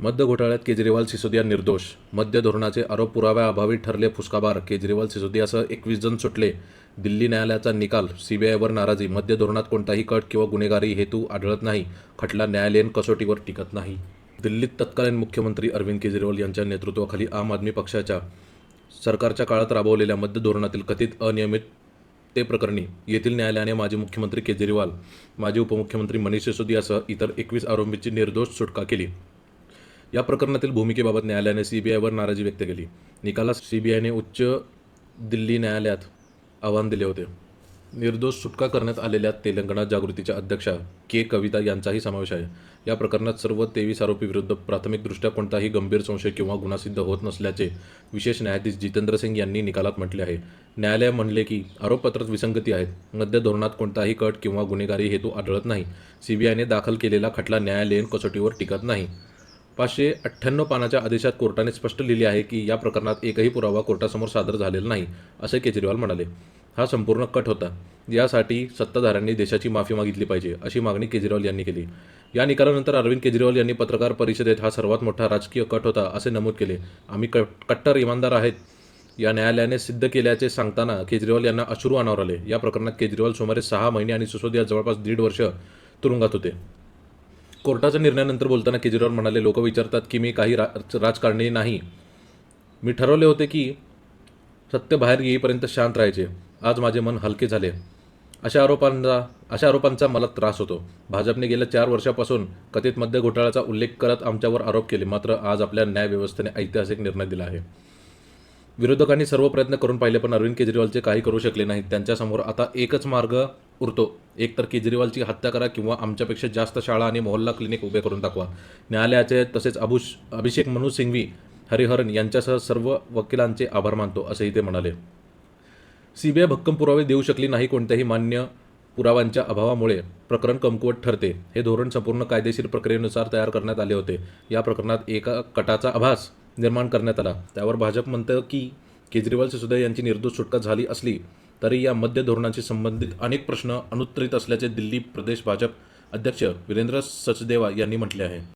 मद्य घोटाळ्यात केजरीवाल सिसोदिया निर्दोष. मद्य धोरणाचे आरोप पुराव्याअभावी ठरले फुसकाबार. केजरीवाल सिसोदियासह 21 जण सुटले. दिल्ली न्यायालयाचा निकाल. सीबीआयवर नाराजी. मद्य धोरणात कोणताही कट किंवा गुन्हेगारी हेतू आढळत नाही. खटला न्यायालयीन कसोटीवर टिकत नाही. दिल्लीत तत्कालीन मुख्यमंत्री अरविंद केजरीवाल यांच्या नेतृत्वाखाली आम आदमी पक्षाच्या सरकारच्या काळात राबवलेल्या मद्य धोरणातील कथित अनियमिततेप्रकरणी येथील न्यायालयाने माजी मुख्यमंत्री केजरीवाल, माजी उपमुख्यमंत्री मनीष सिसोदियासह इतर 21 आरोपींची निर्दोष सुटका केली. या प्रकरणातील भूमिकेबाबत न्यायालयाने सीबीआयवर नाराजी व्यक्त केली. निकालात सीबीआयने उच्च दिल्ली न्यायालयात आव्हान दिले होते. निर्दोष सुटका करण्यात आलेल्या तेलंगणा जागृतीच्या अध्यक्षा के. कविता यांचाही समावेश आहे. या प्रकरणात सर्व 23 आरोपींविरुद्ध प्राथमिकदृष्ट्या कोणताही गंभीर संशय किंवा गुन्हा सिद्ध होत नसल्याचे विशेष न्यायाधीश जितेंद्र सिंग यांनी निकालात म्हटले आहे. न्यायालय म्हणले की आरोपपत्रात विसंगती आहेत. मद्य धोरणात कोणताही कट किंवा गुन्हेगारी हेतू आढळत नाही. सीबीआयने दाखल केलेला खटला न्यायालयीन कसोटीवर टिकत नाही. 598 पानाच्या आदेशात कोर्टाने स्पष्ट लिहिले आहे की या प्रकरणात एकही पुरावा कोर्टासमोर सादर झालेला नाही, असे केजरीवाल म्हणाले. हा संपूर्ण कट होता. यासाठी सत्ताधाऱ्यांनी देशाची माफी मागितली पाहिजे, अशी मागणी केजरीवाल यांनी केली. या निकालानंतर अरविंद केजरीवाल यांनी पत्रकार परिषदेत हा सर्वात मोठा राजकीय कट होता, असे नमूद केले. आम्ही कट्टर इमानदार आहेत, या न्यायालयाने सिद्ध केल्याचे सांगताना केजरीवाल यांना अश्रू अनावर आले. या प्रकरणात केजरीवाल सुमारे 6 महिने आणि सिसोदिया जवळपास 1.5 वर्ष तुरुंगात होते. कोर्टाच्या निर्णयानंतर बोलताना केजरीवाल म्हणाले, लोक विचारतात की मी काही राजकारणी नाही. मी ठरवले होते की सत्य बाहेर येईपर्यंत शांत राहायचे. आज माझे मन हलके झाले. अशा आरोपांचा मला त्रास होतो. भाजपने गेल्या 4 वर्षापासून कथित मद्य घोटाळ्याचा उल्लेख करत आमच्यावर आरोप केले. मात्र आज आपल्या न्यायव्यवस्थेने ऐतिहासिक निर्णय दिला आहे. विरोधकांनी सर्व प्रयत्न करून पाहिले, पण अरविंद केजरीवालचे काही करू शकले नाहीत. त्यांच्यासमोर आता एकच मार्ग उरतो. एक तर केजरीवालची हत्या करा किंवा आमच्यापेक्षा जास्त शाळा आणि मोहल्ला क्लिनिक उभे करून दाखवा. न्यायालयाचे तसेच अभिषेक मनू सिंघवी, हरिहरन यांच्यासह सर्व वकिलांचे आभार मानतो, असेही ते म्हणाले. सीबीआय भक्कम पुरावे देऊ शकली नाही. कोणत्याही मान्य पुराव्यांच्या अभावामुळे प्रकरण कमकुवत ठरते. हे धोरण संपूर्ण कायदेशीर प्रक्रियेनुसार तयार करण्यात आले होते. या प्रकरणात एका कटाचा आभास निर्माण करण्यात आला. त्यावर भाजप म्हणतं की केजरीवाल सिसोदिया यांची निर्दोष सुटका झाली असली तरी या मद्य धोरणाशी संबंधित अनेक प्रश्न अनुत्तरित असल्याचे दिल्ली प्रदेश भाजप अध्यक्ष वीरेंद्र सचदेवा यांनी म्हटले आहे.